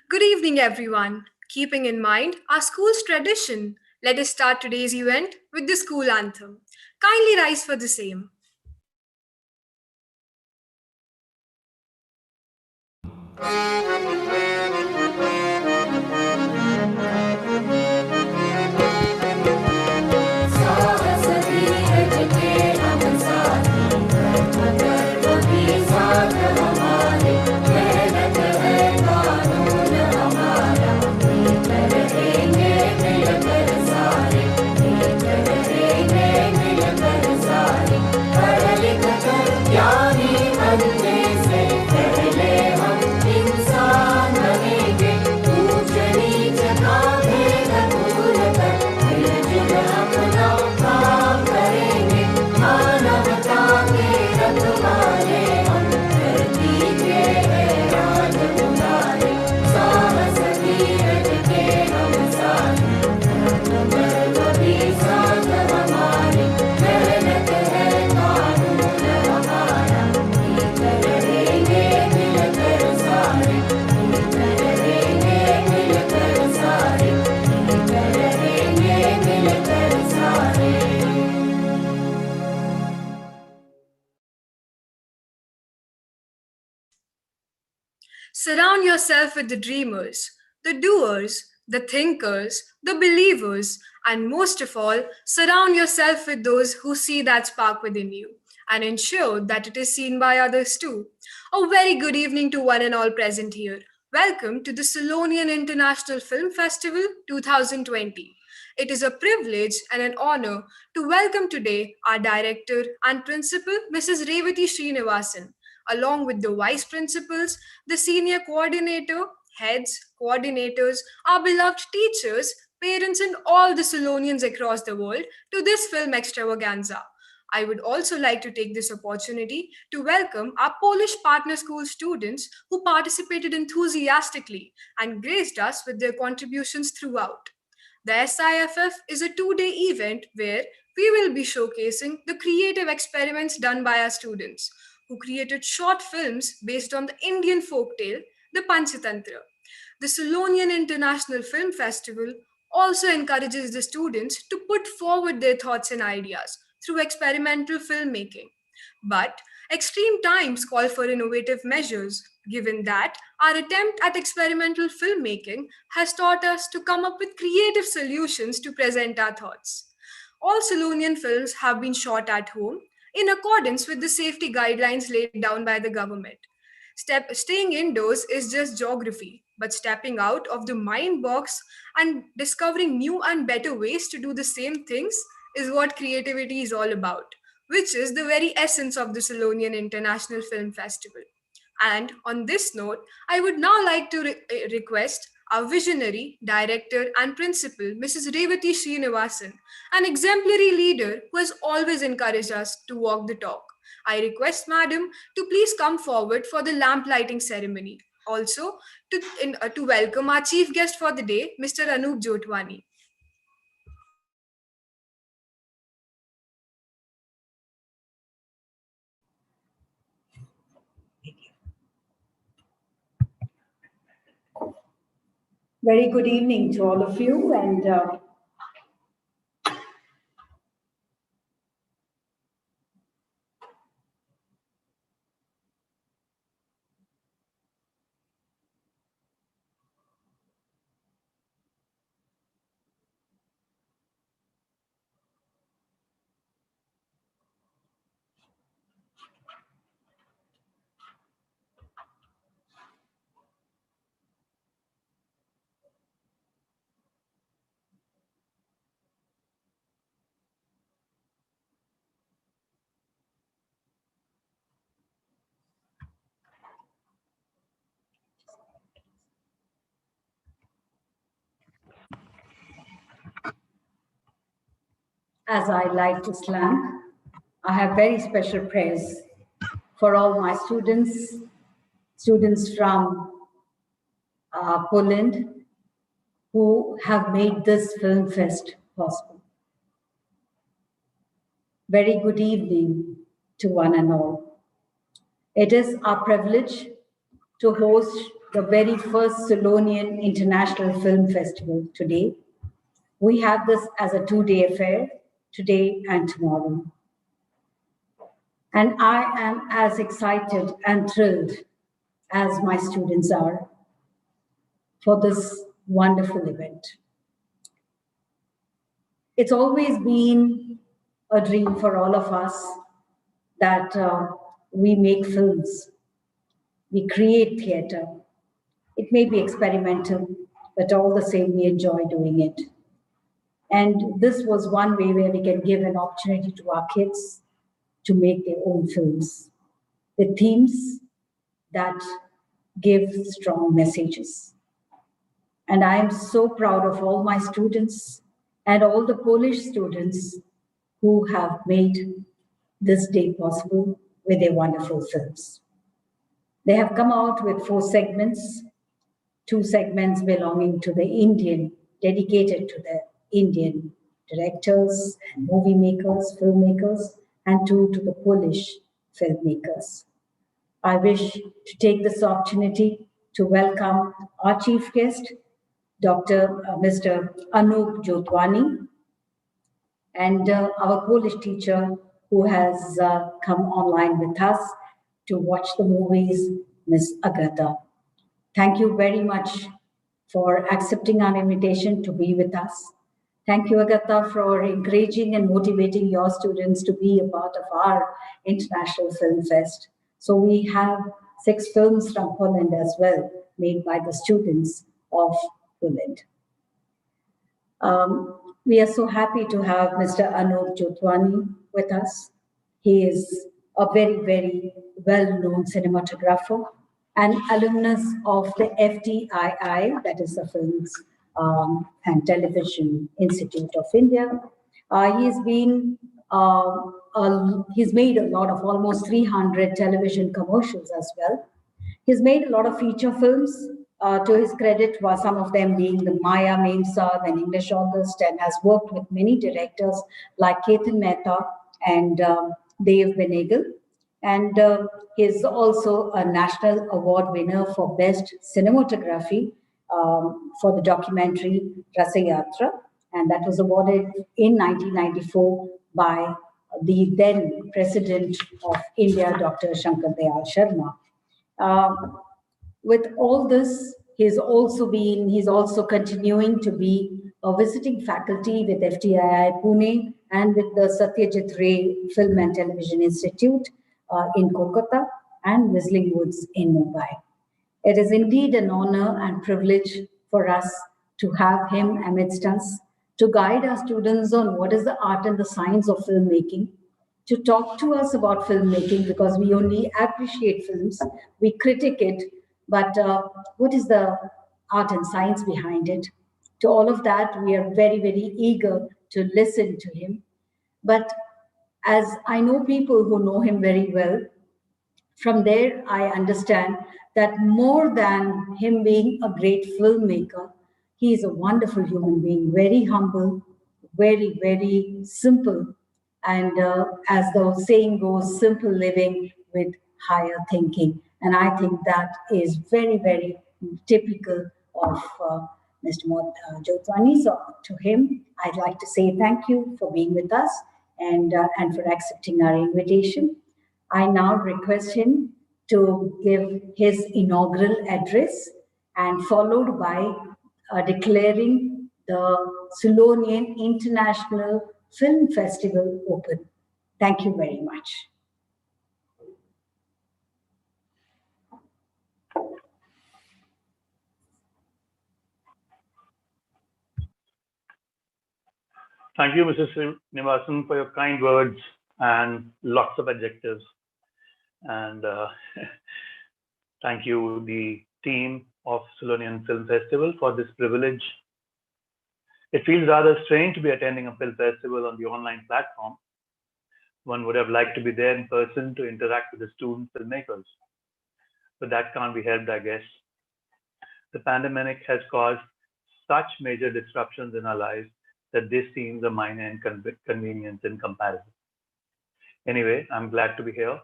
Good evening, everyone. Keeping in mind our school's tradition, let us start today's event with the school anthem. Kindly rise for the same. Surround yourself with the dreamers, the doers, the thinkers, the believers, and most of all, surround yourself with those who see that spark within you and ensure that it is seen by others too. A very good evening to one and all present here. Welcome to the Sulonian International Film Festival 2020. It is a privilege and an honor to welcome today our director and principal, Mrs. Revati Srinivasan, along with the vice principals, the senior coordinator, heads, coordinators, our beloved teachers, parents, and all the Solonians across the world to this film extravaganza. I would also like to take this opportunity to welcome our Polish partner school students who participated enthusiastically and graced us with their contributions throughout. The SIFF is a 2 day event where we will be showcasing the creative experiments done by our students who created short films based on the Indian folktale, the Panchatantra. The Sulonian International Film Festival also encourages the students to put forward their thoughts and ideas through experimental filmmaking. But extreme times call for innovative measures, given that our attempt at experimental filmmaking has taught us to come up with creative solutions to present our thoughts. All Sulonian films have been shot at home in accordance with the safety guidelines laid down by the government. Staying indoors is just geography, but stepping out of the mind box and discovering new and better ways to do the same things is what creativity is all about, which is the very essence of the Sulonian International Film Festival. And on this note, I would now like to request our visionary, director, and principal, Mrs. Revati Srinivasan, an exemplary leader who has always encouraged us to walk the talk. I request Madam to please come forward for the lamp lighting ceremony. Also, to welcome our chief guest for the day, Mr. Anup Jotwani. Very good evening to all of you. And as I light the lamp, I have very special prayers for all my students from Poland who have made this film fest possible. Very good evening to one and all. It is our privilege to host the very first Sulonian International Film Festival today. We have this as a two-day affair, today and tomorrow. And I am as excited and thrilled as my students are for this wonderful event. It's always been a dream for all of us that we make films, we create theater. It may be experimental, but all the same, we enjoy doing it. And this was one way where we can give an opportunity to our kids to make their own films with themes that give strong messages. And I am so proud of all my students and all the Polish students who have made this day possible with their wonderful films. They have come out with 4 segments, 2 segments belonging to the Indian, dedicated to the Indian directors and movie makers, filmmakers, and 2 to the Polish filmmakers. I wish to take this opportunity to welcome our chief guest, Mr. Anup Jotwani, and our Polish teacher who has come online with us to watch the movies, Ms. Agata. Thank you very much for accepting our invitation to be with us. Thank you, Agata, for encouraging and motivating your students to be a part of our International Film Fest. So we have 6 films from Poland as well, made by the students of Poland. We are so happy to have Mr. Anup Jotwani with us. He is a very, very well-known cinematographer, an alumnus of the FTII, that is the Films and Television Institute of India. He's made a lot of almost 300 television commercials as well. He's made a lot of feature films. To his credit, some of them being the Maya Memsaab and English August, and has worked with many directors like Ketan Mehta and Dev Benegal. And he's also a national award winner for Best Cinematography for the documentary Rasayatra, and that was awarded in 1994 by the then President of India, Dr. Shankar Dayal Sharma. With all this, he's also continuing to be a visiting faculty with FTII Pune and with the Satyajit Ray Film and Television Institute in Kolkata and Whistling Woods in Mumbai. It is indeed an honor and privilege for us to have him amidst us, to guide our students on what is the art and the science of filmmaking, to talk to us about filmmaking, because we only appreciate films, we critique it, but what is the art and science behind it? To all of that, we are very, very eager to listen to him. But as I know people who know him very well, from there, I understand that more than him being a great filmmaker, he is a wonderful human being, very humble, very, very simple. And as the saying goes, simple living with higher thinking. And I think that is very, very typical of Mr. Jotwani. So to him, I'd like to say thank you for being with us and for accepting our invitation. I now request him to give his inaugural address and followed by declaring the Sulonian International Film Festival open. Thank you very much. Thank you, Mrs. Nivasan, for your kind words and lots of adjectives. And thank you, the team of Sulonian Film Festival, for this privilege. It feels rather strange to be attending a film festival on the online platform. One would have liked to be there in person to interact with the student filmmakers, but that can't be helped, I guess. The pandemic has caused such major disruptions in our lives that this seems a minor inconvenience in comparison. Anyway, I'm glad to be here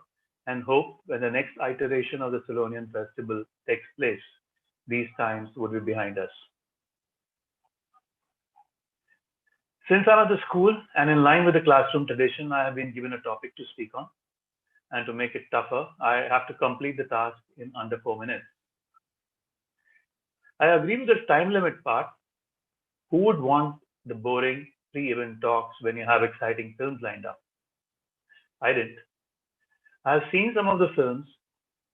and hope when the next iteration of the Sulonian Festival takes place, these times would be behind us. Since I'm at the school and in line with the classroom tradition, I have been given a topic to speak on. And to make it tougher, I have to complete the task in under 4 minutes. I agree with the time limit part. Who would want the boring pre-event talks when you have exciting films lined up? I didn't. I have seen some of the films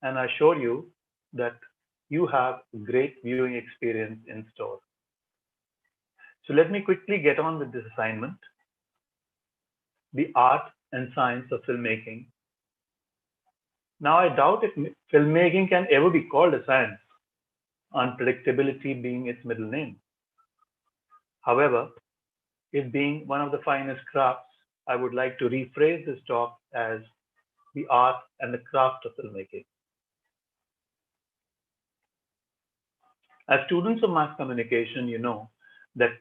and I assure you that you have a great viewing experience in store. So let me quickly get on with this assignment. The art and science of filmmaking. Now, I doubt if filmmaking can ever be called a science, unpredictability being its middle name. However, it being one of the finest crafts, I would like to rephrase this talk as the art and the craft of filmmaking. As students of mass communication, you know that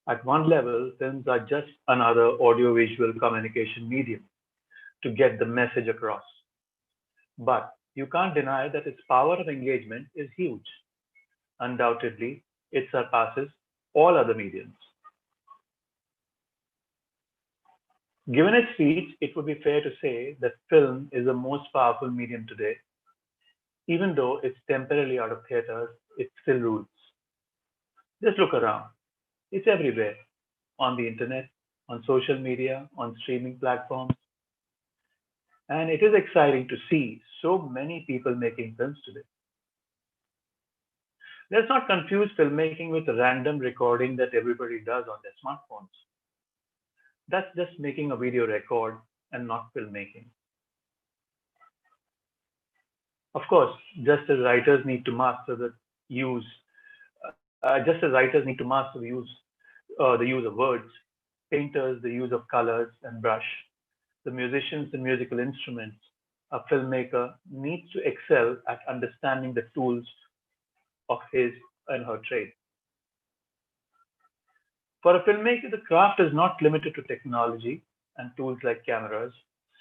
at one level, films are just another audiovisual communication medium to get the message across. But you can't deny that its power of engagement is huge. Undoubtedly, it surpasses all other mediums. Given its reach, it would be fair to say that film is the most powerful medium today. Even though it's temporarily out of theaters, it still rules. Just look around. It's everywhere, on the internet, on social media, on streaming platforms. And it is exciting to see so many people making films today. Let's not confuse filmmaking with random recording that everybody does on their smartphones. That's just making a video record and not filmmaking. Of course, just as writers need to master the use, the use of words, painters the use of colors and brush, the musicians the musical instruments, a filmmaker needs to excel at understanding the tools of his and her trade. For a filmmaker, the craft is not limited to technology and tools like cameras,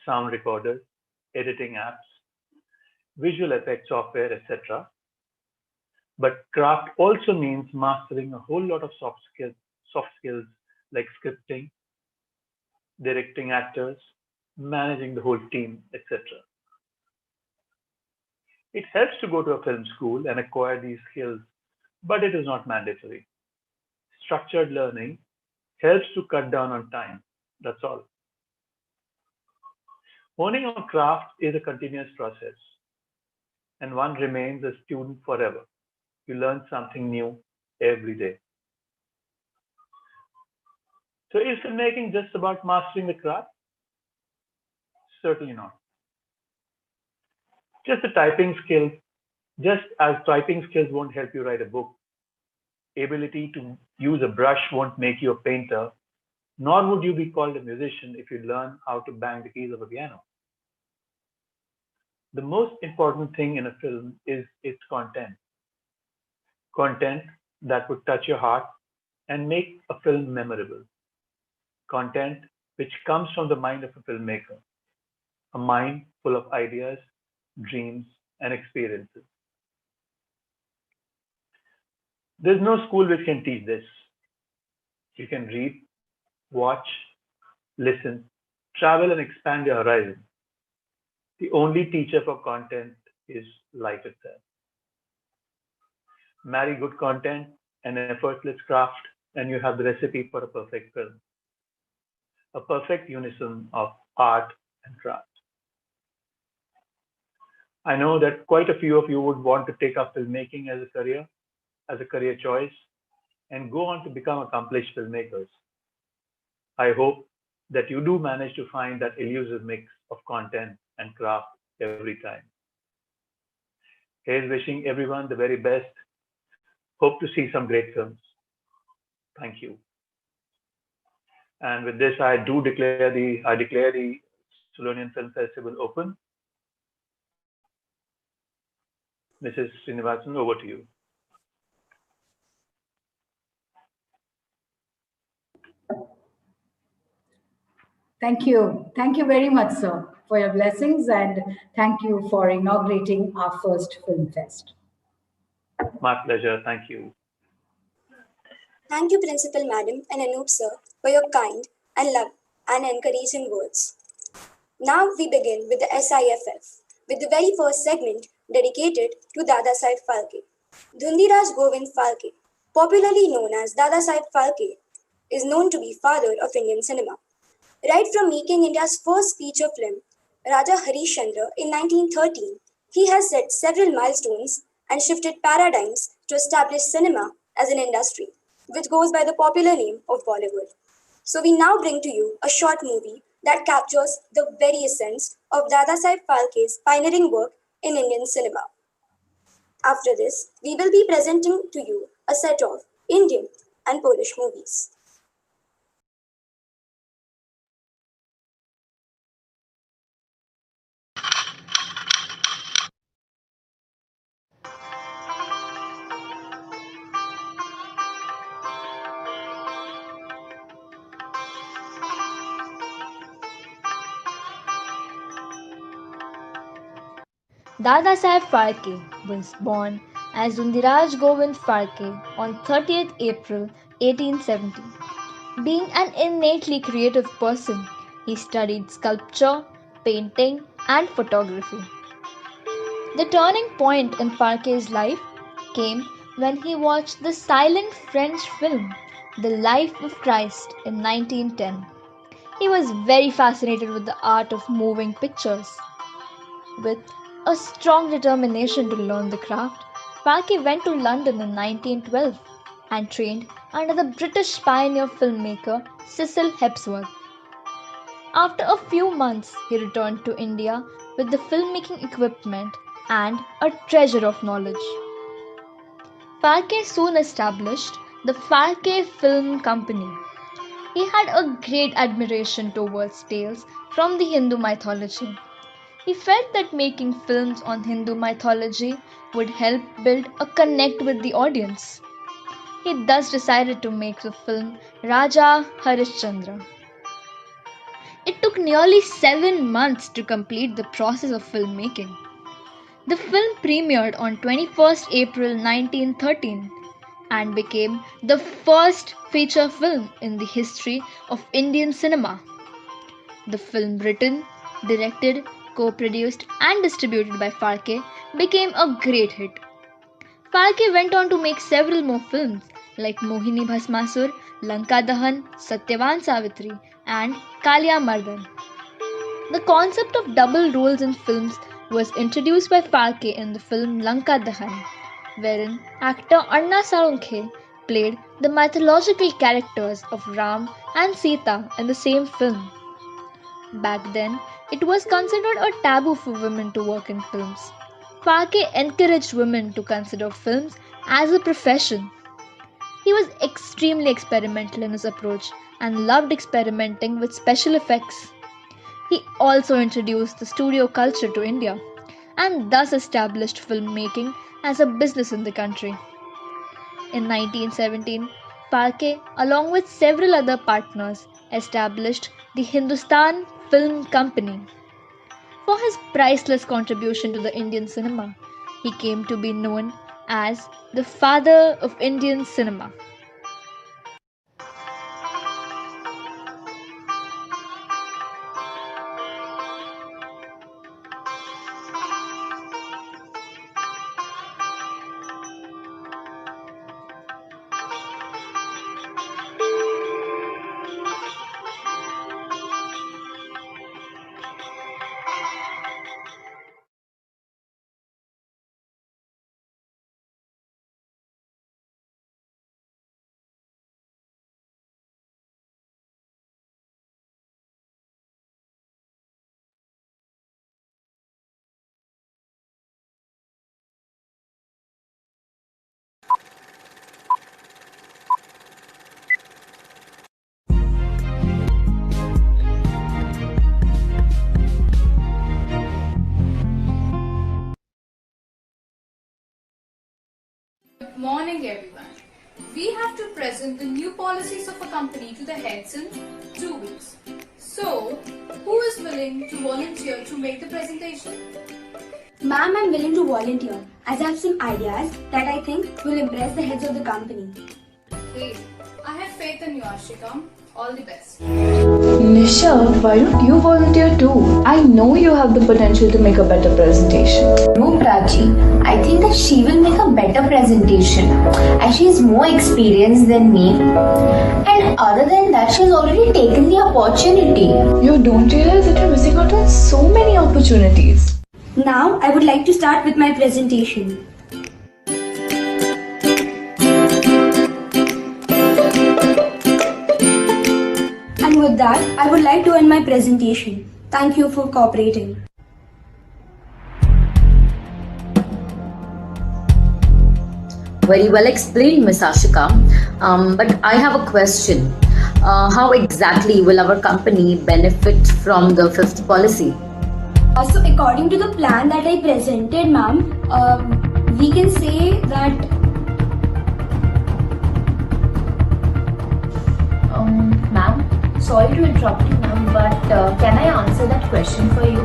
sound recorders, editing apps, visual effects software, etc. But craft also means mastering a whole lot of soft skills like scripting, directing actors, managing the whole team, etc. It helps to go to a film school and acquire these skills, but it is not mandatory. Structured learning helps to cut down on time. That's all. Honing a craft is a continuous process, and one remains a student forever. You learn something new every day. So is filmmaking just about mastering the craft? Certainly not. Just as typing skills won't help you write a book, ability to use a brush won't make you a painter, nor would you be called a musician if you learn how to bang the keys of a piano. The most important thing in a film is its content. Content that would touch your heart and make a film memorable. Content which comes from the mind of a filmmaker, a mind full of ideas, dreams, and experiences. There's no school which can teach this. You can read, watch, listen, travel, and expand your horizon. The only teacher for content is life itself. Marry good content and effortless craft, and you have the recipe for a perfect film. A perfect unison of art and craft. I know that quite a few of you would want to take up filmmaking as a career choice, and go on to become accomplished filmmakers. I hope that you do manage to find that elusive mix of content and craft every time. Here's wishing everyone the very best. Hope to see some great films. Thank you. And with this, I declare the Sulonian Film Festival open. Mrs. Srinivasan, over to you. Thank you. Thank you very much, sir, for your blessings, and thank you for inaugurating our first Film Fest. My pleasure. Thank you. Thank you, Principal Madam and Anoop Sir, for your kind and love and encouraging words. Now we begin with the SIFF, with the very first segment dedicated to Dada Saheb Phalke. Dhundiraj Govind Phalke, popularly known as Dada Saheb Phalke, is known to be father of Indian cinema. Right from making India's first feature film, Raja Harishchandra, in 1913, he has set several milestones and shifted paradigms to establish cinema as an industry, which goes by the popular name of Bollywood. So we now bring to you a short movie that captures the very essence of Dadasaheb Phalke's pioneering work in Indian cinema. After this, we will be presenting to you a set of Indian and Polish movies. Dada Saheb Phalke was born as Dundiraj Govind Phalke on 30th April 1870. Being an innately creative person, he studied sculpture, painting, and photography. The turning point in Phalke's life came when he watched the silent French film The Life of Christ in 1910. He was very fascinated with the art of moving pictures. With a strong determination to learn the craft, Phalke went to London in 1912 and trained under the British pioneer filmmaker Cecil Hepworth. After a few months, he returned to India with the filmmaking equipment and a treasure of knowledge. Phalke soon established the Phalke Film Company. He had a great admiration towards tales from the Hindu mythology. He felt that making films on Hindu mythology would help build a connect with the audience. He thus decided to make the film Raja Harishchandra. It took nearly 7 months to complete the process of filmmaking. The film premiered on 21st April 1913 and became the first feature film in the history of Indian cinema. The film, written, directed, co-produced and distributed by Phalke, became a great hit. Phalke went on to make several more films like Mohini Bhasmasur, Lanka Dahan, Satyavan Savitri and Kalia Mardan. The concept of double roles in films was introduced by Phalke in the film Lanka Dahan, wherein actor Anna Salunkhe played the mythological characters of Ram and Sita in the same film. Back then, it was considered a taboo for women to work in films. Phalke encouraged women to consider films as a profession. He was extremely experimental in his approach and loved experimenting with special effects. He also introduced the studio culture to India and thus established filmmaking as a business in the country. In 1917, Phalke, along with several other partners, established the Hindustan Film Company. For his priceless contribution to the Indian cinema, he came to be known as the father of Indian cinema. Good morning, everyone. We have to present the new policies of a company to the heads in 2 weeks. So, who is willing to volunteer to make the presentation? Ma'am, I'm willing to volunteer as I have some ideas that I think will impress the heads of the company. Hey, I have faith in you, Ashika. All the best. Nisha, why don't you volunteer too? I know you have the potential to make a better presentation. No, Prachi. I think that she will make a better presentation as she is more experienced than me. And other than that, she has already taken the opportunity. You don't realize that you're missing out on so many opportunities. Now, I would like to start with my presentation. And with that, I would like to end my presentation. Thank you for cooperating. Very well explained, Ms. Ashika. But I have a question. How exactly will our company benefit from the fifth policy? So, according to the plan that I presented, ma'am, we can say that Ma'am, sorry to interrupt you, ma'am, but can I answer that question for you?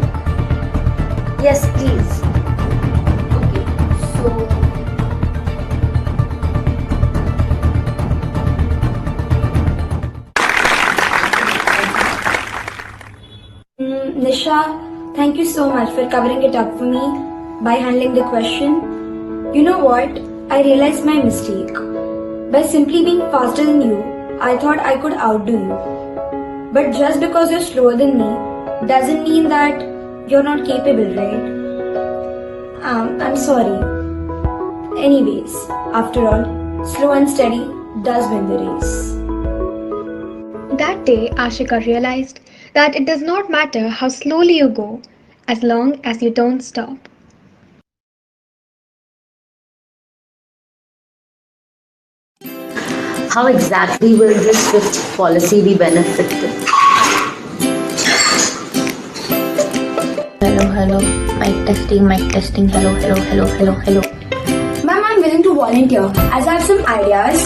Yes, please. Okay, so Nisha, thank you so much for covering it up for me by handling the question. You know what? I realized my mistake. By simply being faster than you, I thought I could outdo you. But just because you're slower than me doesn't mean that you're not capable, right? I'm sorry. Anyways, after all, slow and steady does win the race. That day, Ashika realized that it does not matter how slowly you go, as long as you don't stop. How exactly will this fifth policy be benefited? hello. Mic testing. Hello. Ma'am, I'm willing to volunteer as I have some ideas.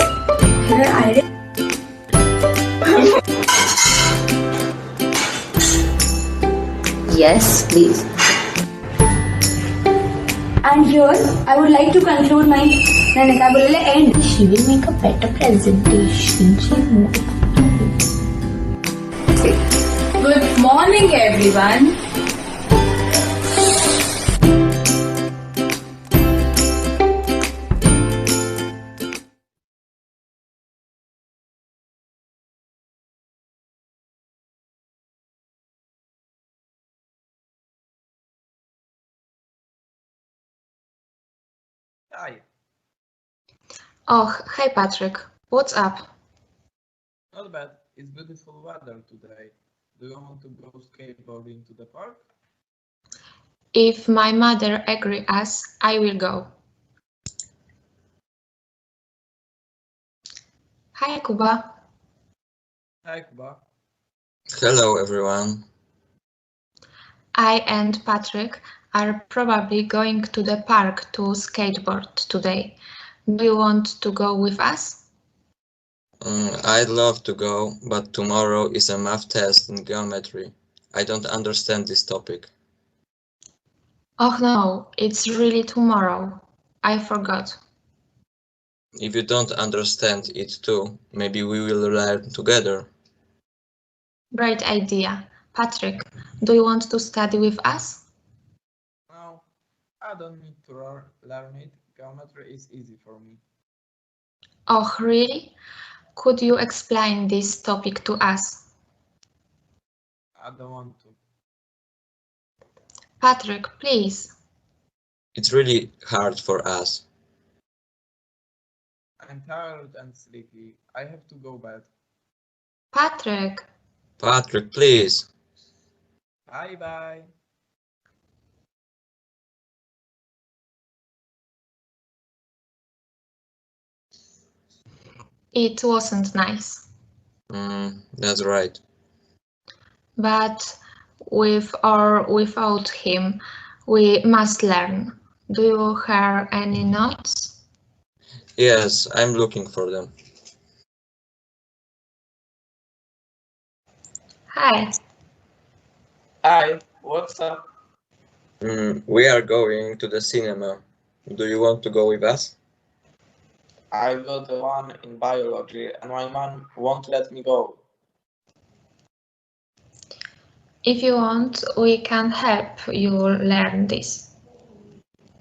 Yes, please. And here, I would like to conclude my end. She will make a better presentation. She is more Good morning, everyone. Hi, Oh, hi Patrick. What's up? not bad. It's beautiful weather today. Do you want to go skateboarding to the park? If my mother agrees, I will go. Hi Kuba. Hi, Kuba. Hello, everyone. I and Patrick are probably going to the park to skateboard today. Do you want to go with us? I'd love to go, but tomorrow is a math test in geometry. I don't understand this topic. Oh no, it's really tomorrow. I forgot. If you don't understand it too, maybe we will learn together. Great idea. Patrick, do you want to study with us? No, I don't need to learn it. Geometry is easy for me. Oh, really? Could you explain this topic to us? I don't want to. Patrick, please. It's really hard for us. I'm tired and sleepy. I have to go bed. Patrick. Patrick, please. Bye. It wasn't nice. That's right. But with or without him, we must learn. Do you have any notes? Yes, I'm looking for them. Hi. Hi, what's up? We are going to the cinema. Do you want to go with us? I've got the one in biology and my mom won't let me go. If you want, we can help you learn this.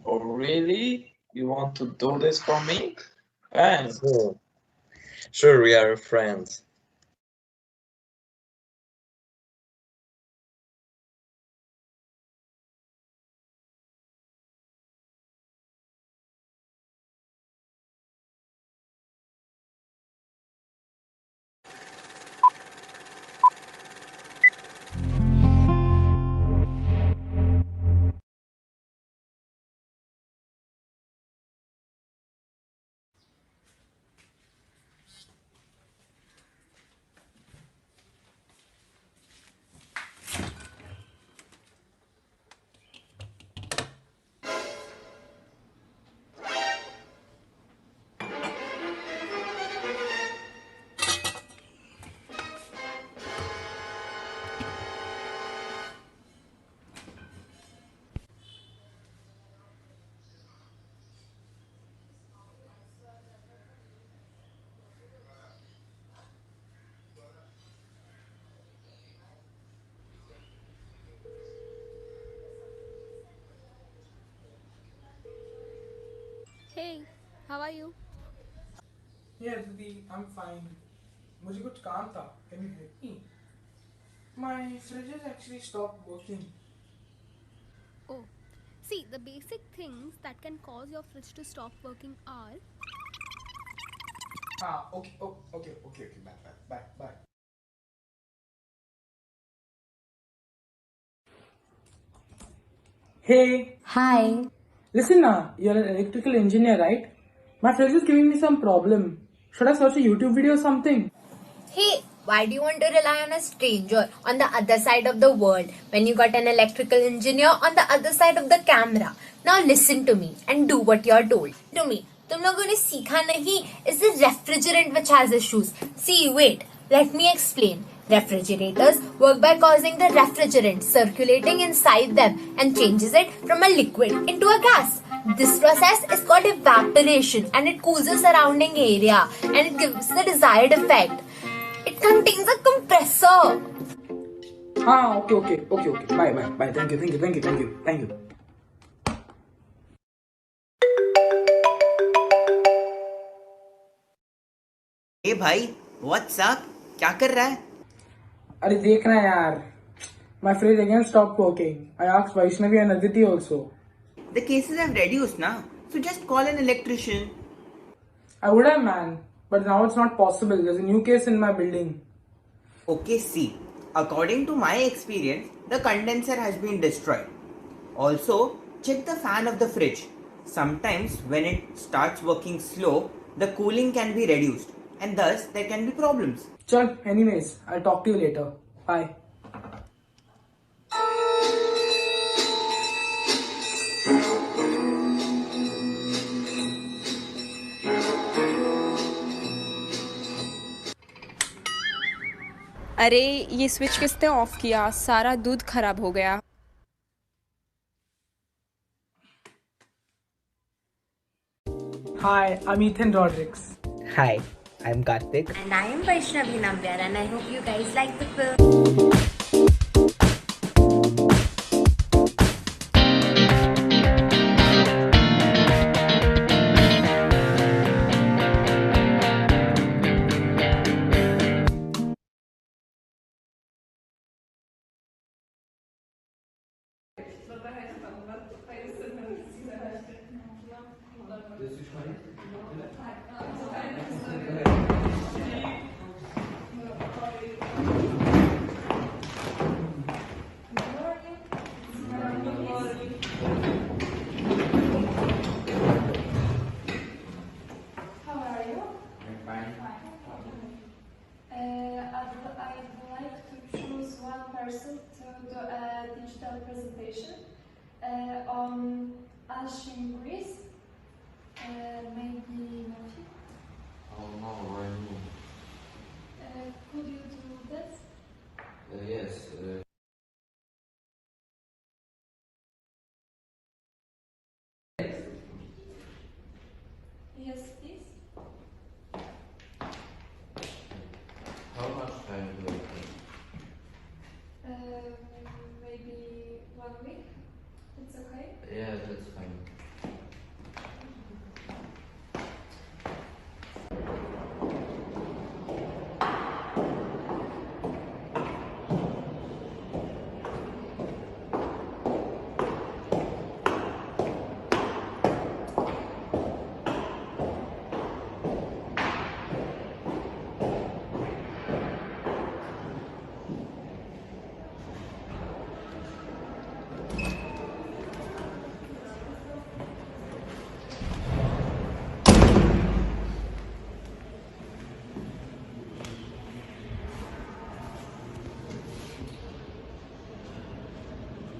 Oh, really? You want to do this for me? Thanks. Sure, we are friends. Hey, how are you? Yeah, Didi, I'm fine. मुझे कुछ काम था. Can you help me? My fridge has actually stopped working. Oh, see, the basic things that can cause your fridge to stop working are Okay. Oh, okay. Bye. Hey. Hi. Listen, you're an electrical engineer, right? My fridge is giving me some problem. Should I search a YouTube video or something? Hey, why do you want to rely on a stranger on the other side of the world when you got an electrical engineer on the other side of the camera? Now listen to me and do what you're told. To me, तुम लोगों ने सीखा नहीं is the refrigerant which has issues. See, wait, let me explain. Refrigerators work by causing the refrigerant circulating inside them and changes it from a liquid into a gas. This process is called evaporation and it cools the surrounding area and it gives the desired effect. It contains a compressor. Okay. Bye. Thank you. ए भाई WhatsApp क्या कर रहा है अरे देख ना यार. My fridge again stopped working. I asked Vaishnavi and Aditi also. The cases have reduced now, so just call an electrician. I would have, man, but now it's not possible. There's a new case in my building. Okay, see, according to my experience, the condenser has been destroyed. Also, check the fan of the fridge. Sometimes when it starts working slow, the cooling can be reduced and thus there can be problems. Chal, anyways, I'll talk to you later. Bye. अरे ये switch किसने of किया सारा दूध खराब हो गया Hi, I'm Ethan Rodrigues. Hi, I'm Karthik. And I am Vaishnavi Nambyar and I hope you guys like the film. I'd like to choose one person to do a digital presentation on ancient Greece. Maybe Nafi. Oh no, why me? Could you do that? Yes. How much time do you think? Maybe 1 week. It's okay. Yeah, that's fine.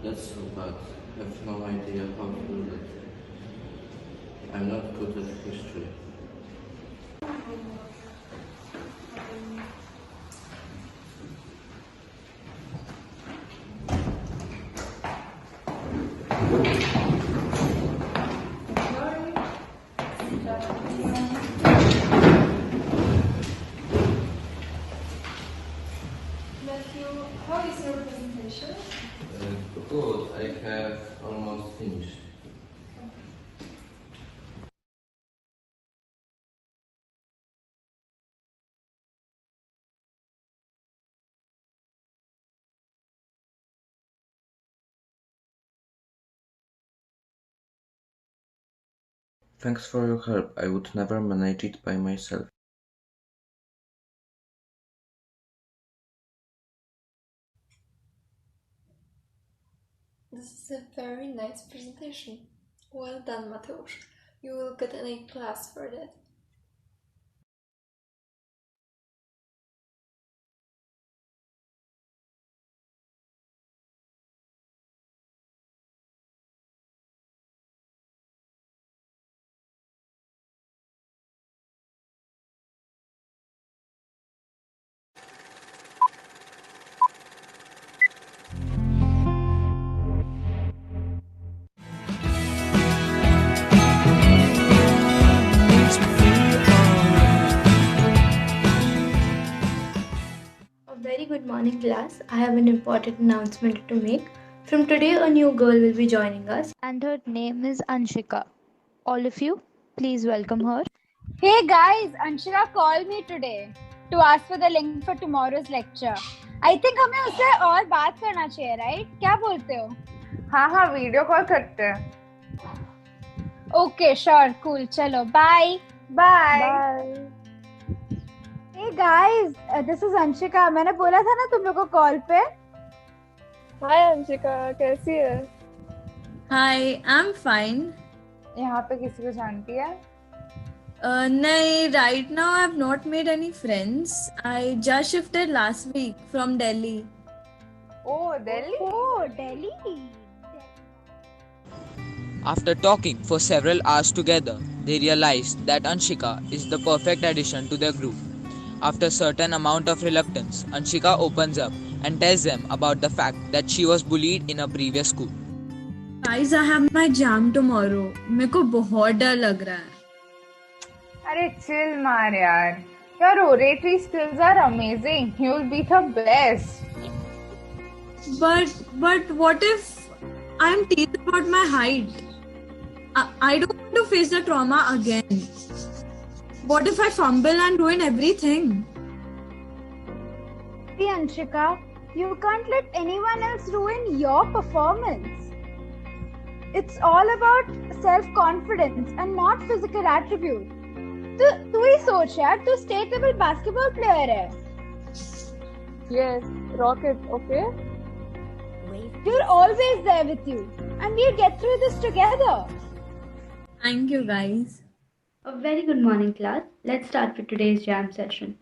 That's so bad. I have no idea how to do that. I'm not good at history. Matthew, how is your presentation? Good, I have almost finished. Thanks for your help. I would never manage it by myself. This is a very nice presentation. Well done, Mateusz. You will get an A class for that. A very good morning, class. I have an important announcement to make. From today, a new girl will be joining us. And her name is Anshika. All of you, please welcome her. Hey guys, Anshika called me today to ask for the link for tomorrow's lecture. I think हमें उससे और बात करना चाहिए, right? क्या बोलते हो? हाँ वीडियो कॉल करते हैं. Okay, sure, cool. चलो, bye. Bye. Hey guys, this is Anshika. मैंने बोला था ना तुम लोगों को कॉल पे. Hi Anshika, कैसी है? Hi, I'm fine. यहाँ पे किसी को जानती है? No, right now I've not made any friends. I just shifted last week from Delhi. Oh, Delhi. Oh, Delhi. After talking for several hours together, they realized that Anshika is the perfect addition to their group. After a certain amount of reluctance, Anshika opens up and tells them about the fact that she was bullied in a previous school. Guys, I have my jam tomorrow. मेरे को बहुत डर लग रहा है. अरे chill मार यार. Your oratory skills are amazing. You'll be the best. But what if I'm teased about my height? I don't want to face the trauma again. What if I fumble and ruin everything? See, Anshika, you can't let anyone else ruin your performance. It's all about self-confidence and not physical attribute. तू ही सोच यार, तू state level basketball player है. Yes, rocket, okay? We're always there with you, and we'll get through this together. Thank you, guys. A very good morning, class. Let's start with today's jam session.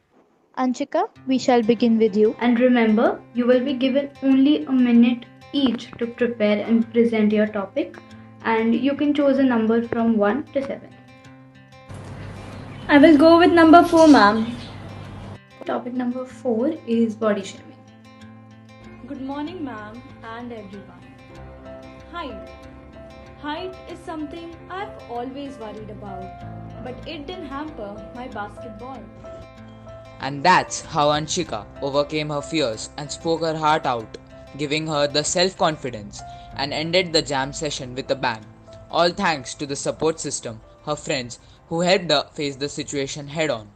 Anshika, we shall begin with you. And remember, you will be given only a minute each to prepare and present your topic, and you can choose a number from 1 to 7. I will go with number 4, ma'am. Topic number 4 is body shaming. Good morning, ma'am, and everyone. Height. Height is something I've always worried about, but it didn't hamper my basketball. And that's how Anshika overcame her fears and spoke her heart out, giving her the self confidence and ended the jam session with a bang. All thanks to the support system, her friends, who helped her face the situation head on.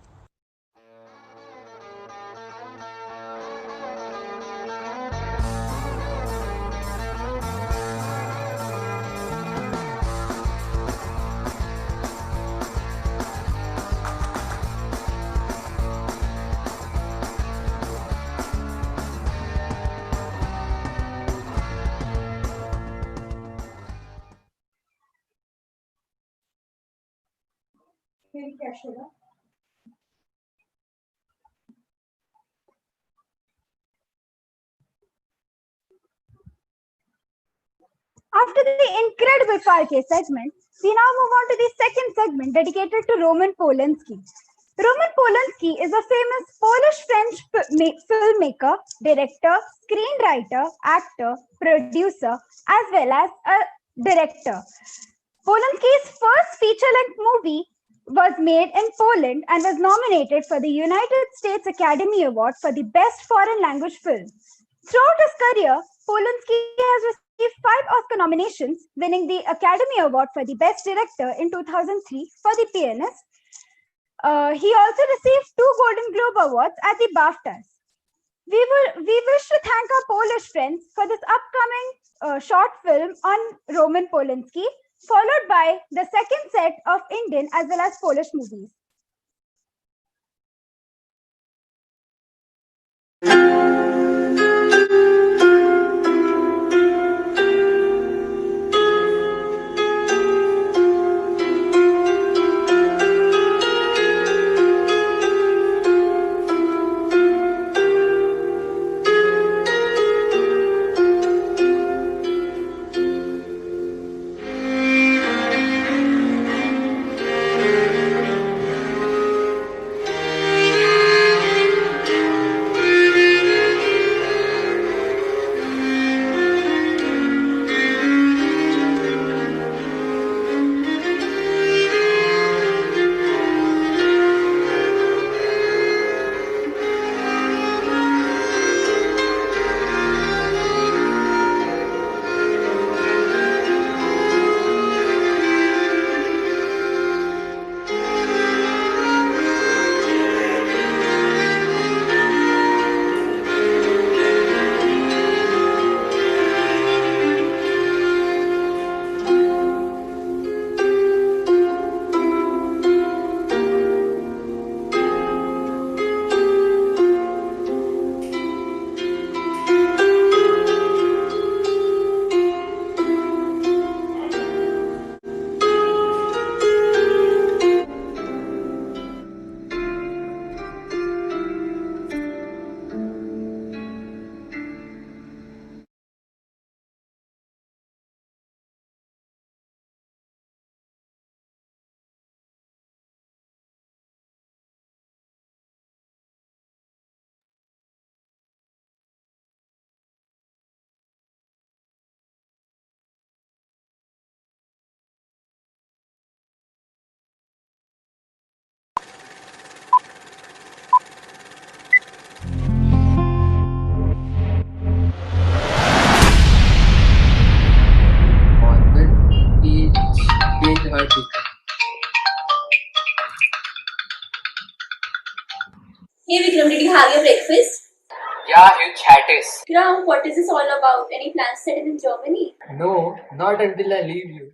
After the incredible 5K segment, we now move on to the second segment dedicated to Roman Polanski. Roman Polanski is a famous Polish-French filmmaker, director, screenwriter, actor, producer, as well as a director. Polanski's first feature-length movie was made in Poland and was nominated for the United States Academy Award for the Best Foreign Language Film. Throughout his career, Polanski has received 5 Oscar nominations, winning the Academy Award for the Best Director in 2003 for The Pianist. He also received 2 Golden Globe Awards at the BAFTAs. We wish to thank our Polish friends for this upcoming short film on Roman Polanski, followed by the second set of Indian as well as Polish movies. Build her become. Hey Vikram, did you have your breakfast? Yeah, huge chatties. Vikram, what is this all about? Any plans set in Germany? No, not until I leave you.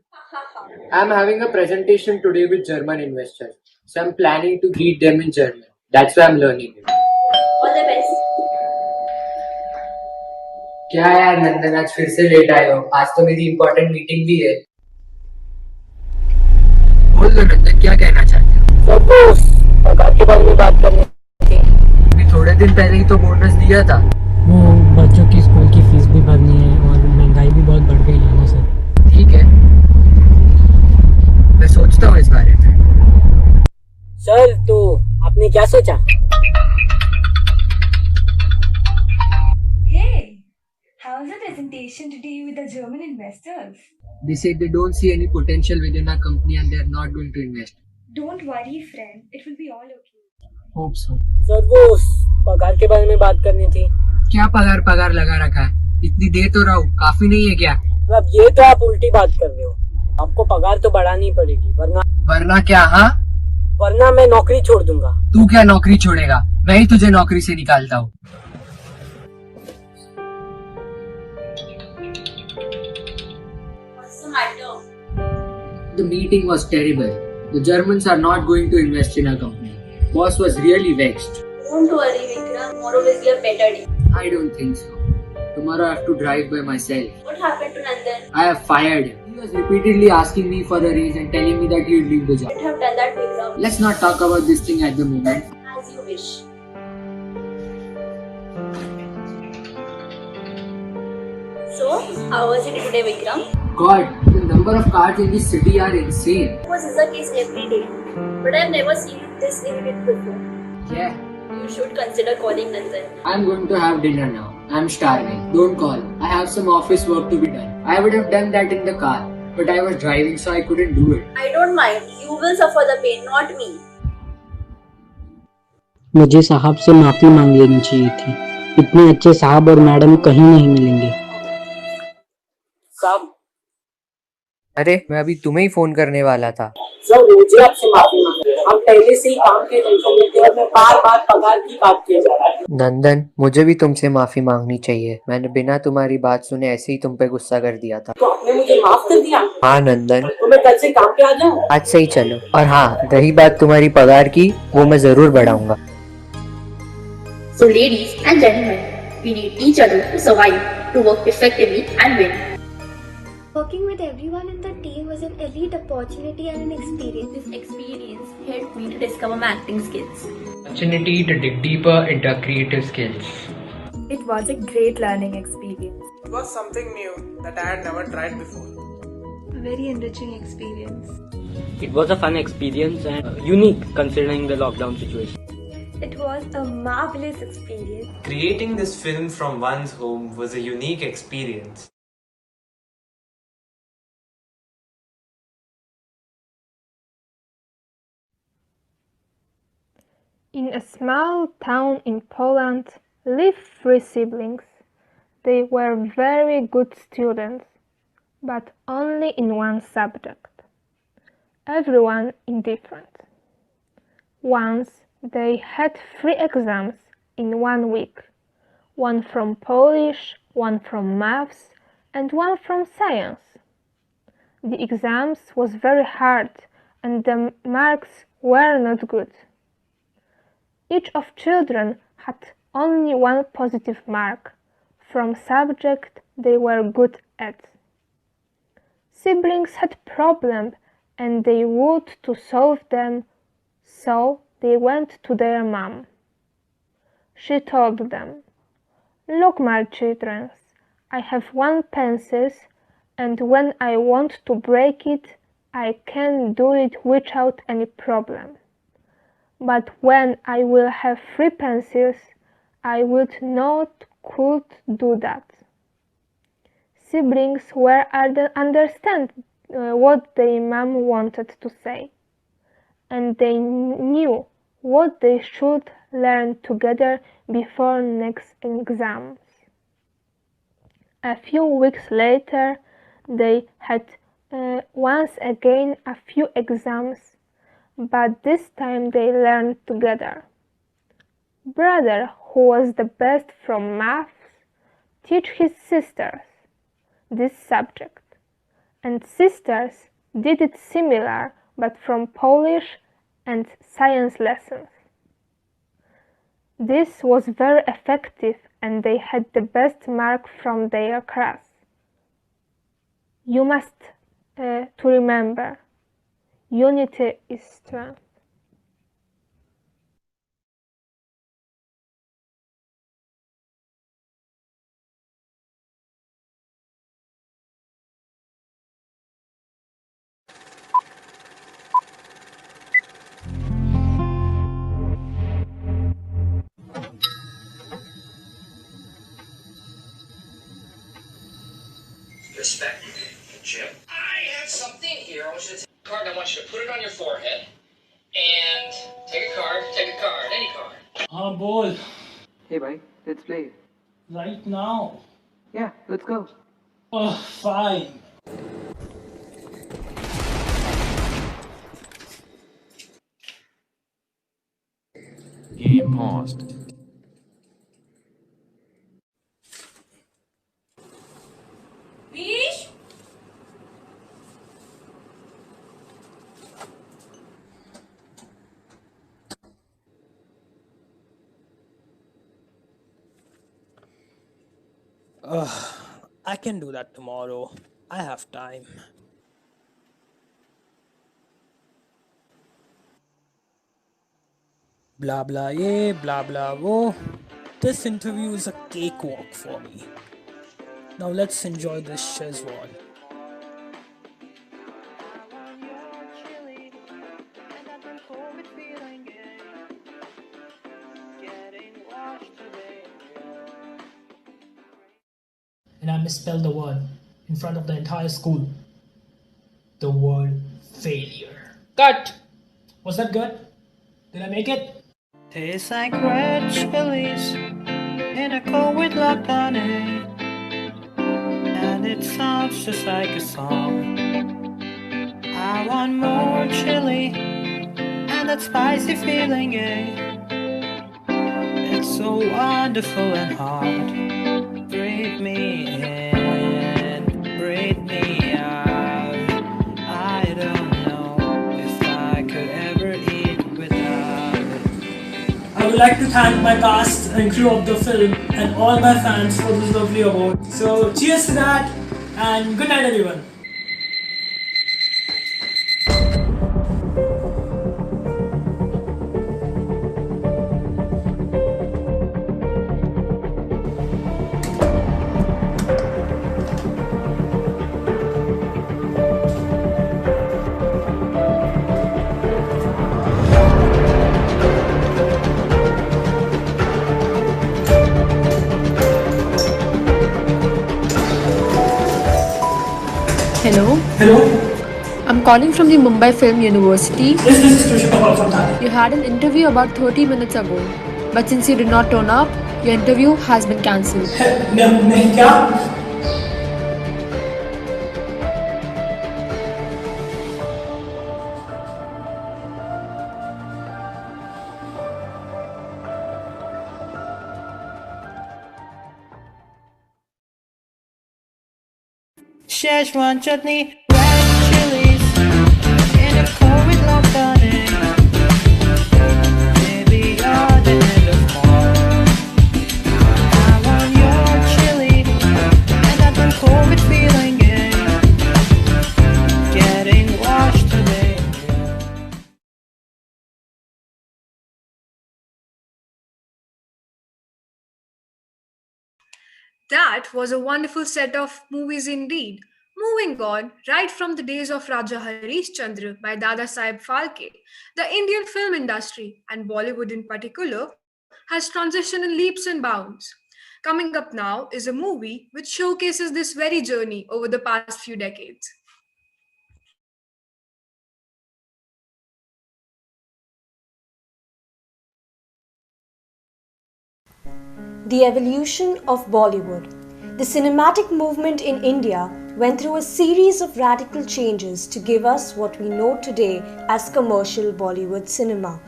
I'm having a presentation today with German investors, so I'm planning to greet them in German. That's why I'm learning it. All the best. क्या यार नंदन आज फिर से late आए हो आज तो मेरी इंपॉर्टेंट मीटिंग भी है बोल दो नंदन क्या कहना चाहते हो पगार के बारे में बात करनी थी अभी थोड़े दिन पहले ही तो बोनस दिया था वो बच्चों की स्कूल की फीस भी भरनी है और महंगाई भी बहुत बढ़ गई है ना सर ठीक है मैं सोचता हूँ इस बारे में सर तो आपने क्या सोचा How was the presentation today with the German investors? They said they don't see any potential within our company and they are not going to invest. Don't worry, friend. It will be all okay. Hope so. Sir वो उस पगार के बारे में बात करनी थी। क्या पगार पगार लगा रखा है? इतनी दे तो रहा हूँ, काफी नहीं है क्या? मतलब ये तो आप उल्टी बात कर रहे हो। आपको पगार तो बढ़ानी पड़ेगी, वरना क्या? हाँ, वरना मैं नौकरी छोड़ दूंगा। तू क्या नौकरी छोड़ेगा? मैं ही तुझे नौकरी से निकालता हूँ। What's the matter? The meeting was terrible. The Germans are not going to invest in our company. Boss was really vexed. Don't worry, Vikram. Tomorrow will be a better day. I don't think so. Tomorrow I have to drive by myself. What happened to Nandan? I have fired him. He was repeatedly asking me for a raise and telling me that he'd leave the job. You should have done that, Vikram. Let's not talk about this thing at the moment. As you wish. So, how was it today, Vikram? God, the number of cars in this city are insane. Of course, is the case every day. But I've never seen you this irritated before. Yeah. You should consider calling Nandan. I'm going to have dinner now. I'm starving. Don't call. I have some office work to be done. I would have done that in the car, but I was driving so I couldn't do it. I don't mind. You will suffer the pain, not me. मुझे साहब से माफी मांग लेनी चाहिए थी। इतने अच्छे साहब और मैडम कहीं नहीं मिलेंगे। साहब, अरे मैं अभी तुम्हें ही फोन करने वाला था। सर मुझे आपसे माफी मांगनी है। हम पहले से ही काम के टेंशन में थे और मैं बार-बार पगार की बात किए जा रहा है। नंदन, मुझे भी तुमसे माफी मांगनी चाहिए। मैंने बिना तुम्हारी बात सुने ऐसे ही तुम पे गुस्सा कर दिया था। तो आपने मुझे माफ कर दिया? हाँ नंदन। तो मैं कल से काम पे आ जाऊँ? आज से ही चलो। और हाँ, रही बात तुम्हारी पगार की, वो मैं जरूर बढ़ाऊंगा। So, ladies and gentlemen, we need each other to survive, to work effectively and win. Working with everyone in the team was an elite opportunity and an experience. This experience helped me to discover my acting skills. Opportunity to dig deeper into creative skills. It was a great learning experience. It was something new that I had never tried before. A very enriching experience. It was a fun experience and unique considering the lockdown situation. It was a marvelous experience. Creating this film from one's home was a unique experience. In a small town in Poland lived three siblings. They were very good students, but only in one subject. Everyone indifferent. Once they had 3 exams in 1 week, one from Polish, one from maths, and one from science. The exams was very hard and the marks were not good. Each of children had only one positive mark from subject they were good at. Siblings had problems and they would to solve them, so they went to their mom. She told them, "Look, my children, I have one pencil and when I want to break it, I can do it without any problem. But when I will have 3 pencils, I would not could do that." Siblings were understand what their mom wanted to say, and they knew what they should learn together before next exams. A few weeks later, they had once again a few exams, but this time they learned together. Brother, who was the best from maths, teach his sisters this subject, and sisters did it similar but from Polish and science lessons. This was very effective and they had the best mark from their class. You must to remember, unity is strength. Respect, Jim. I have something here. I want you to take a card and I want you to put it on your forehead and take Take a card, any card. हाँ बोल. Hey bhai, let's play. Right now. Yeah, let's go. Oh, fine. Game paused. Vish? I can do that tomorrow. I have time. Blah blah yeah, blah blah whoa. This interview is a cakewalk for me. Now let's enjoy this Shezwan. And I misspelled the word in front of the entire school. The word failure. Cut! Was that good? Did I make it? Tastes like red chilies in a cold with luck on it, and it sounds just like a song. I want more chili and that spicy feeling, yeah. It's so wonderful and hard. Breathe me in, breathe me out. I don't know if I could ever eat without it. I would like to thank my cast and crew of the film and all my fans for this lovely award. So cheers to that and good night everyone. Hello. Hello. I'm calling from the Mumbai Film University. Yes, this is Tushar from Thailand. You had an interview about 30 minutes ago, but since you did not turn up, your interview has been cancelled. नहीं क्या? Szechuan chutney, red chilies in a cold with love on it. Maybe you're the end of more. I want your chili and that one cold with feeling, yeah. Getting washed today. That was a wonderful set of movies indeed. Moving on, right from the days of Raja Harish Chandra by Dada Saheb Phalke, the Indian film industry, and Bollywood in particular, has transitioned in leaps and bounds. Coming up now is a movie which showcases this very journey over the past few decades. The evolution of Bollywood. The cinematic movement in India went through a series of radical changes to give us what we know today as commercial Bollywood cinema.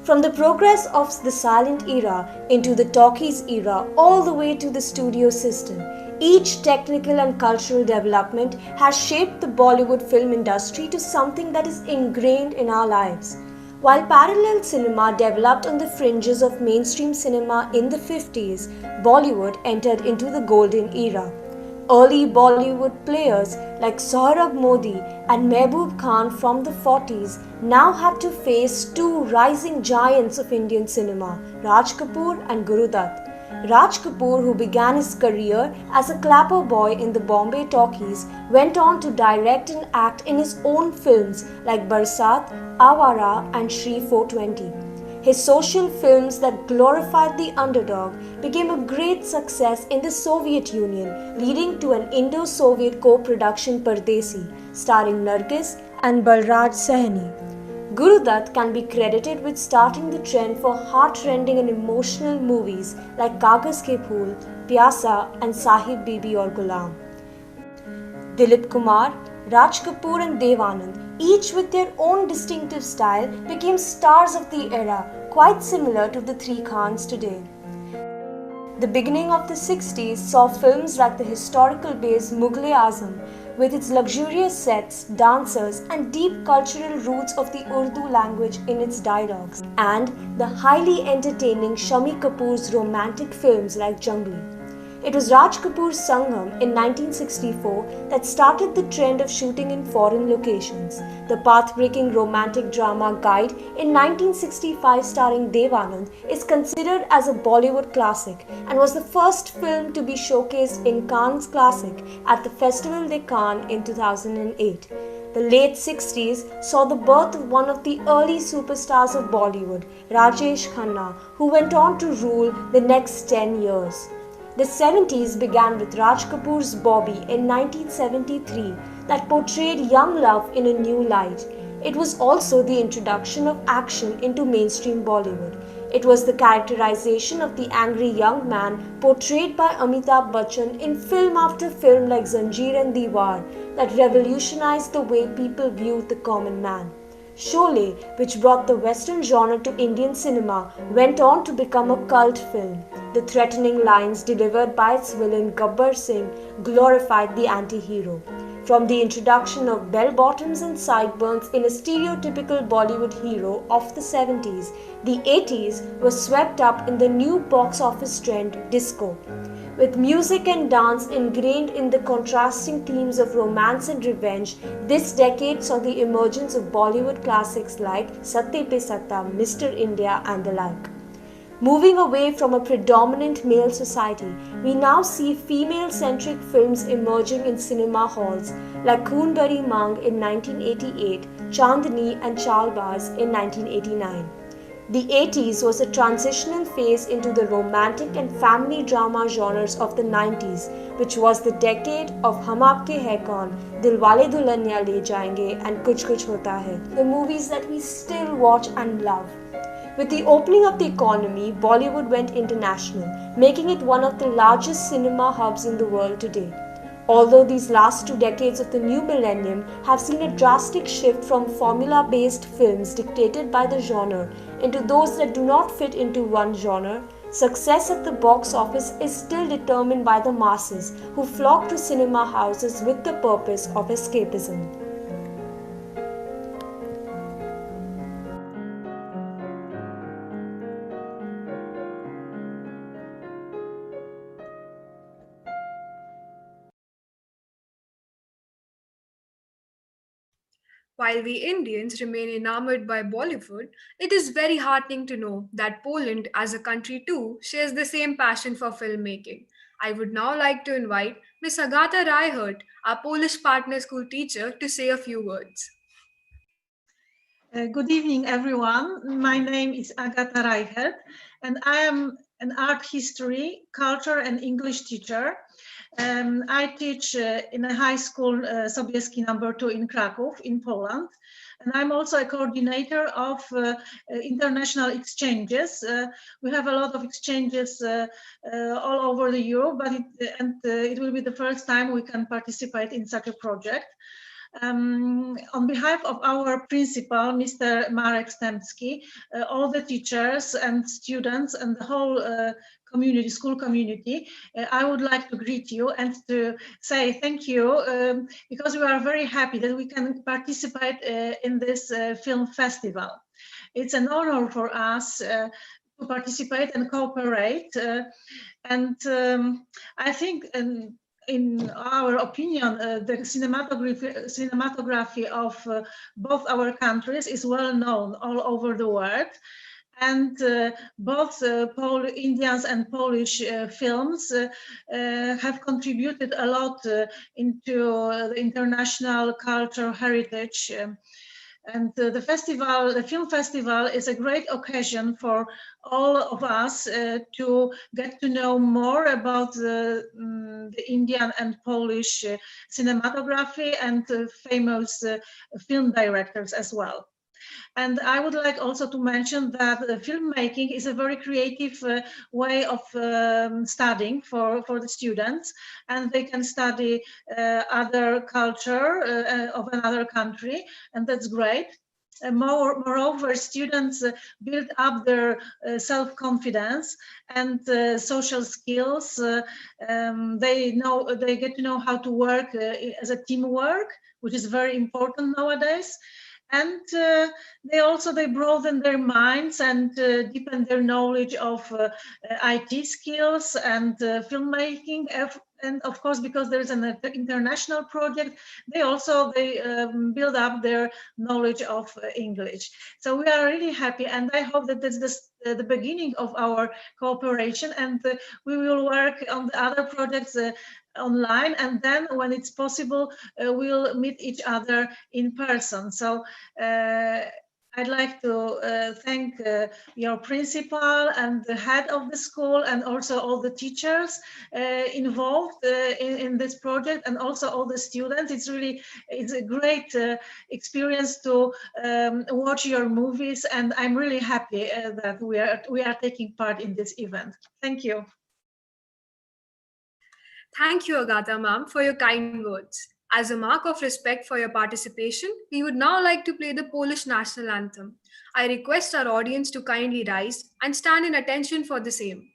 From the progress of the silent era into the talkies era, all the way to the studio system, each technical and cultural development has shaped the Bollywood film industry to something that is ingrained in our lives. While parallel cinema developed on the fringes of mainstream cinema in the 50s, Bollywood entered into the golden era. Early Bollywood players like Sohrab Modi and Mehboob Khan from the 40s now had to face two rising giants of Indian cinema, Raj Kapoor and Guru Dutt. Raj Kapoor, who began his career as a clapper boy in the Bombay talkies, went on to direct and act in his own films like Barsat, Awara and Shri 420. His social films that glorified the underdog became a great success in the Soviet Union, leading to an Indo-Soviet co-production Pardesi, starring Nargis and Balraj Sahni. Guru Dutt can be credited with starting the trend for heart-rending and emotional movies like Kagaz Ke Phool, Pyasa and Sahib Bibi aur Gulam. Dilip Kumar, Raj Kapoor and Dev Anand, each with their own distinctive style, became stars of the era, quite similar to the three Khans today. The beginning of the 60s saw films like the historical base Mughal-e-Azam with its luxurious sets, dancers and deep cultural roots of the Urdu language in its dialogues, and the highly entertaining Shami Kapoor's romantic films like Jungli. It was Raj Kapoor's Sangam in 1964 that started the trend of shooting in foreign locations. The path-breaking romantic drama Guide in 1965 starring Dev Anand is considered as a Bollywood classic and was the first film to be showcased in Cannes Classic at the Festival de Cannes in 2008. The late 60s saw the birth of one of the early superstars of Bollywood, Rajesh Khanna, who went on to rule the next 10 years. The 70s began with Raj Kapoor's Bobby in 1973 that portrayed young love in a new light. It was also the introduction of action into mainstream Bollywood. It was the characterization of the angry young man portrayed by Amitabh Bachchan in film after film like Zanjeer and Diwar that revolutionized the way people viewed the common man. Sholay, which brought the Western genre to Indian cinema, went on to become a cult film. The threatening lines delivered by its villain Gabbar Singh glorified the anti-hero. From the introduction of bell-bottoms and sideburns in a stereotypical Bollywood hero of the 70s, the 80s was swept up in the new box office trend, disco. With music and dance ingrained in the contrasting themes of romance and revenge, this decade saw the emergence of Bollywood classics like Satte Pe Satta, Mr. India and the like. Moving away from a predominant male society, we now see female-centric films emerging in cinema halls like Khoon Bari Mang in 1988, Chandni and Chalbaz in 1989. The 80s was a transitional phase into the romantic and family drama genres of the 90s, which was the decade of Hum Aapke Hai Kaun, Dilwale Dulhania Le Jayenge and Kuch Kuch Hota Hai, the movies that we still watch and love. With the opening of the economy, Bollywood went international, making it one of the largest cinema hubs in the world today. Although these last 2 decades of the new millennium have seen a drastic shift from formula-based films dictated by the genre into those that do not fit into one genre, success at the box office is still determined by the masses who flock to cinema houses with the purpose of escapism. While we Indians remain enamored by Bollywood, it is very heartening to know that Poland as a country too shares the same passion for filmmaking. I would now like to invite Miss Agata Reihert, our Polish partner school teacher, to say a few words. Good evening, everyone. My name is Agata Reichert, and I am an art history, culture, and English teacher. I teach in a high school, Sobieski number 2 in Krakow, in Poland. And I'm also a coordinator of international exchanges. We have a lot of exchanges all over the Europe, but it will be the first time we can participate in such a project. On behalf of our principal, Mr. Marek Stempski, all the teachers and students and the whole community, school community, I would like to greet you and to say thank you because we are very happy that we can participate in this film festival. It's an honor for us to participate and cooperate. I think in our opinion, the cinematography of both our countries is well known all over the world. And both Indians and Polish films have contributed a lot into the international cultural heritage. And the film festival is a great occasion for all of us to get to know more about the Indian and Polish cinematography and famous film directors as well. And I would like also to mention that filmmaking is a very creative way of studying for the students, and they can study other culture of another country, and that's great. Moreover, students build up their self-confidence and social skills. They get to know how to work as a teamwork, which is very important nowadays. And they broaden their minds and deepen their knowledge of IT skills and filmmaking. And of course, because there's an international project, they build up their knowledge of English. So we are really happy, and I hope that this is the beginning of our cooperation, and we will work on the other projects online, and then when it's possible, we'll meet each other in person. So I'd like to thank your principal and the head of the school, and also all the teachers involved in this project, and also all the students. It's a great experience to watch your movies, and I'm really happy that we are taking part in this event. Thank you. Thank you, Agatha ma'am, for your kind words. As a mark of respect for your participation, we would now like to play the Polish national anthem. I request our audience to kindly rise and stand in attention for the same.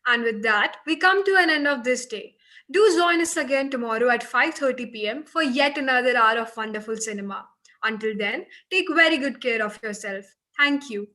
And with that, we come to an end of this day. Do join us again tomorrow at 5:30 p.m. for yet another hour of wonderful cinema. Until then, take very good care of yourself. Thank you.